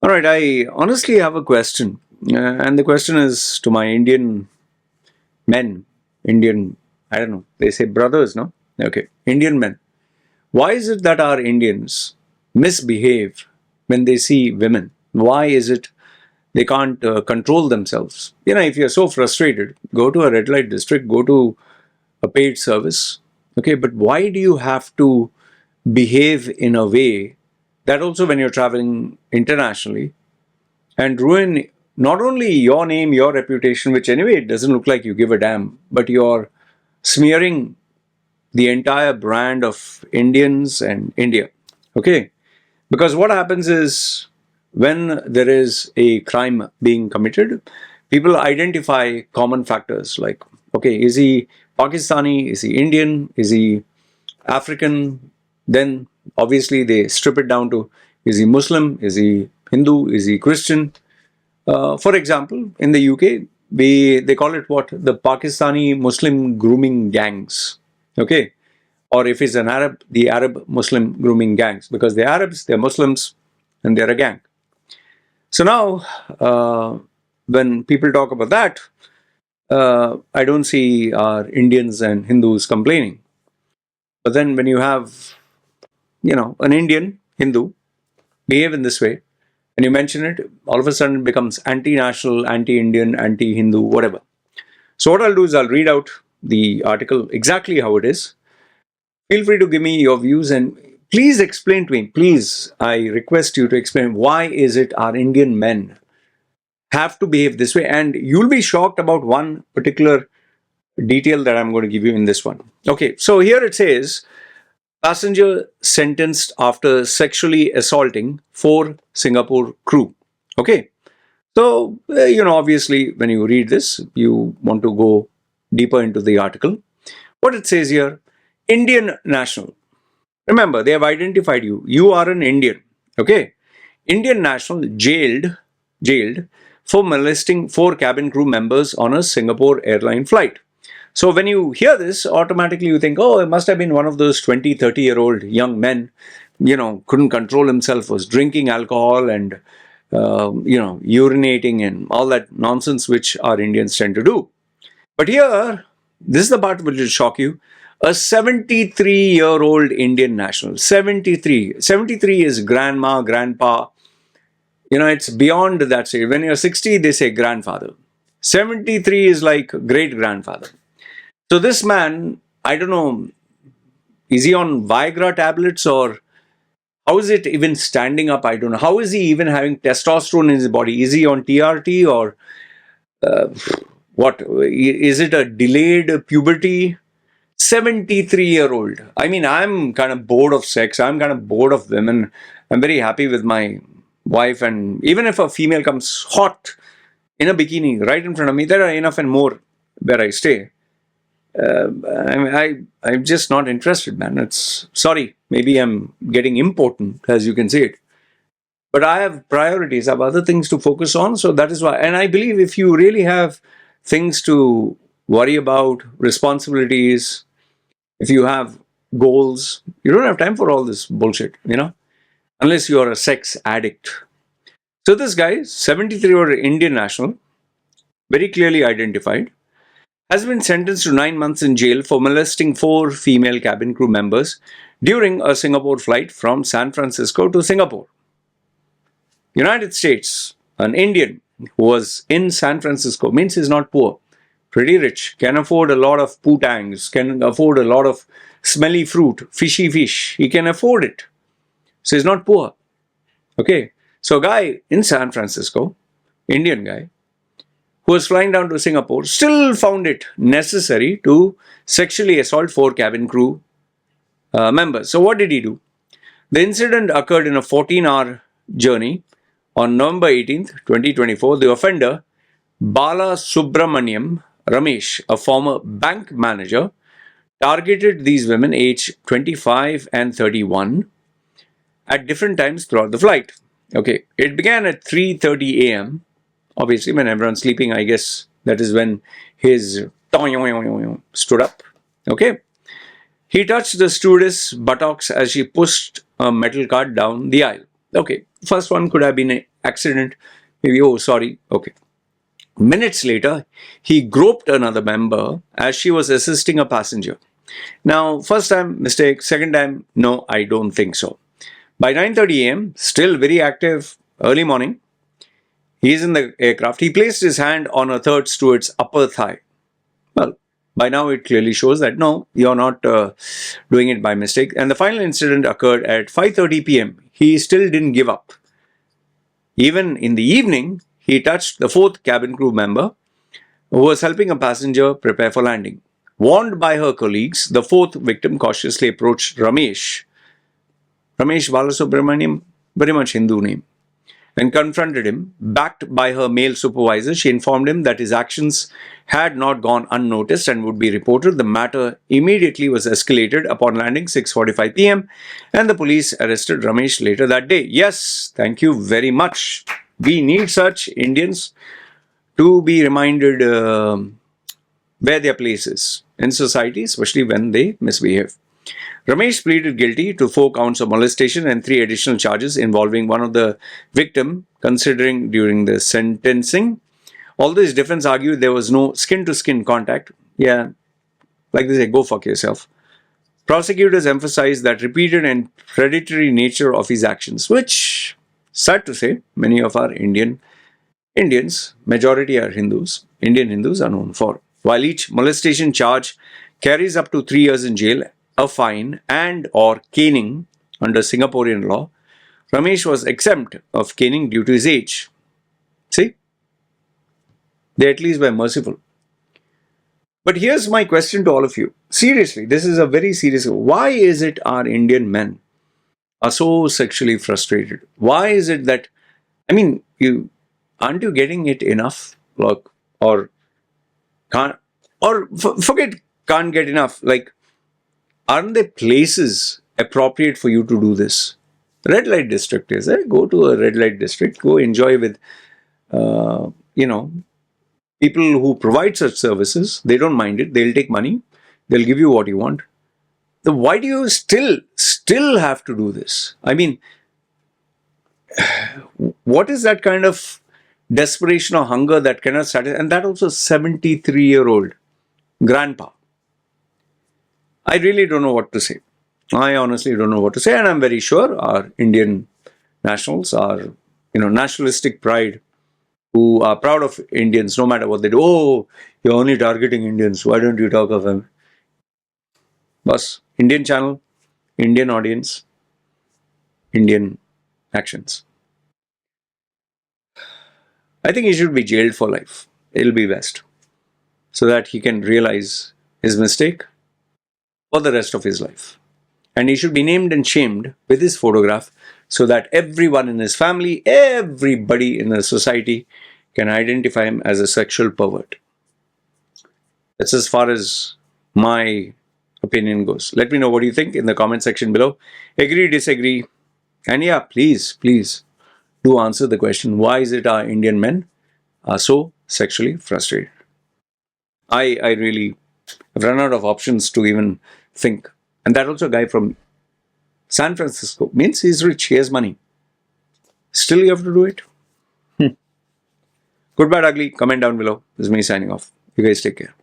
All right, I honestly have a question. And the question is to my Indian men, Indian, I don't know, they say brothers, no? Okay, Indian men. Why is it that our Indians misbehave when they see women? Why is it they can't control themselves? If you're so frustrated, go to a red light district, go to a paid service. Okay, but why do you have to behave in a way that also when you're traveling internationally and ruin not only your name, your reputation, which anyway it doesn't look like you give a damn, but you're smearing the entire brand of Indians and India. Okay? Because what happens is when there is a crime being committed, people identify common factors like, okay, is he Pakistani? Is he Indian? Is he African? Then obviously they strip it down to, is he Muslim? Is he Hindu? Is he Christian? For example, in the UK, they call it what? The Pakistani Muslim grooming gangs. Okay. Or if it's an Arab, the Arab Muslim grooming gangs. Because they're Arabs, they're Muslims, and they're a gang. So now, when people talk about that, I don't see our Indians and Hindus complaining. But then when you have, an Indian Hindu behave in this way, and you mention it, all of a sudden it becomes anti-national, anti-Indian, anti-Hindu, whatever. So what I'll do is I'll read out the article exactly how it is. Feel free to give me your views and please explain to me. Please, I request you to explain why is it our Indian men have to behave this way, and you'll be shocked about one particular detail that I'm going to give you in this one. Okay, so here it says passenger sentenced after sexually assaulting 4 Singapore crew. Okay, so obviously when you read this, you want to go deeper into the article. What it says here, Indian national. Remember, they have identified you. You are an Indian. Okay, Indian national jailed for molesting 4 cabin crew members on a Singapore Airline flight. So when you hear this, automatically you think, oh, it must have been one of those 20, 30-year-old young men, couldn't control himself, was drinking alcohol and, urinating and all that nonsense which our Indians tend to do. But here, this is the part which will shock you. A 73-year-old Indian national, 73. 73 is grandma, grandpa. It's beyond that stage. When you're 60, they say grandfather. 73 is like great grandfather. So this man, I don't know, is he on Viagra tablets or how is it even standing up? I don't know. How is he even having testosterone in his body? Is he on TRT or uh, what? Is it a delayed puberty? 73-year-old. I mean, I'm kind of bored of sex. I'm kind of bored of women. I'm very happy with my wife. And even if a female comes hot in a bikini right in front of me, there are enough and more where I stay. I'm just not interested, man. It's sorry. Maybe I'm getting important, as you can see it. But I have priorities. I have other things to focus on. So that is why. And I believe if you really have things to worry about, responsibilities, if you have goals, you don't have time for all this bullshit, unless you are a sex addict. So this guy, 73-year-old Indian national, very clearly identified, has been sentenced to 9 months in jail for molesting 4 female cabin crew members during a Singapore flight from San Francisco to Singapore. United States, an Indian who was in San Francisco, means he's not poor, pretty rich, can afford a lot of pootangs, can afford a lot of smelly fruit, fishy fish. He can afford it. So he's not poor. Okay. So a guy in San Francisco, Indian guy, who was flying down to Singapore, still found it necessary to sexually assault 4 cabin crew members. So what did he do? The incident occurred in a 14-hour journey on November 18th, 2024. The offender, Bala Subramaniam Ramesh, a former bank manager, targeted these women aged 25 and 31 at different times throughout the flight. Okay, it began at 3:30 a.m. Obviously, when everyone's sleeping, I guess that is when his stood up. Okay, he touched the stewardess' buttocks as she pushed a metal cart down the aisle. Okay, first one could have been accident. Maybe, oh, sorry, okay. Minutes later, he groped another member as she was assisting a passenger. Now, first time, mistake. Second time, no, I don't think so. By 9:30 a.m., still very active, early morning, he is in the aircraft. He placed his hand on a third steward's upper thigh. Well, by now it clearly shows that no, you're not doing it by mistake. And the final incident occurred at 5:30 p.m. He still didn't give up. Even in the evening, he touched the fourth cabin crew member who was helping a passenger prepare for landing. Warned by her colleagues, the fourth victim cautiously approached Ramesh Balasubramaniam, very much Hindu name, and confronted him. Backed by her male supervisor, she informed him that his actions had not gone unnoticed and would be reported. The matter immediately was escalated upon landing 6:45 p.m. and the police arrested Ramesh later that day. Yes, thank you very much. We need such Indians to be reminded where their place is in society, especially when they misbehave. Ramesh pleaded guilty to 4 counts of molestation and 3 additional charges involving one of the victim, considering during the sentencing. Although his defense argued there was no skin-to-skin contact, yeah, like they say, go fuck yourself. Prosecutors emphasized that repeated and predatory nature of his actions, which, sad to say, many of our Indians, majority are Hindus, Indian Hindus are known for. While each molestation charge carries up to 3 years in jail, a fine and or caning under Singaporean law, Ramesh was exempt of caning due to his age. See? They at least were merciful. But here's my question to all of you. Seriously, this is a very serious. Why is it our Indian men are so sexually frustrated? Why is it that, I mean, aren't you getting it enough? Look, or can't, or forget can't get enough. Like, aren't there places appropriate for you to do this? Red light district is there. Go to a red light district. Go enjoy with, people who provide such services. They don't mind it. They'll take money. They'll give you what you want. Then why do you still have to do this? I mean, what is that kind of desperation or hunger that cannot satisfy? And that also 73-year-old grandpa. I really don't know what to say. I honestly don't know what to say, and I'm very sure our Indian nationals are, nationalistic pride, who are proud of Indians no matter what they do. Oh, you're only targeting Indians. Why don't you talk of them? Bus, Indian channel, Indian audience, Indian actions. I think he should be jailed for life. It'll be best. So that he can realize his mistake for the rest of his life. And he should be named and shamed with his photograph so that everyone in his family, everybody in the society can identify him as a sexual pervert. That's as far as my opinion goes. Let me know what you think in the comment section below. Agree, disagree. And yeah, please do answer the question, why is it our Indian men are so sexually frustrated? I really have run out of options to even think. And that also a guy from San Francisco. Means he's rich, he has money. Still you have to do it? Good, bad, ugly. Comment down below. This is me signing off. You guys take care.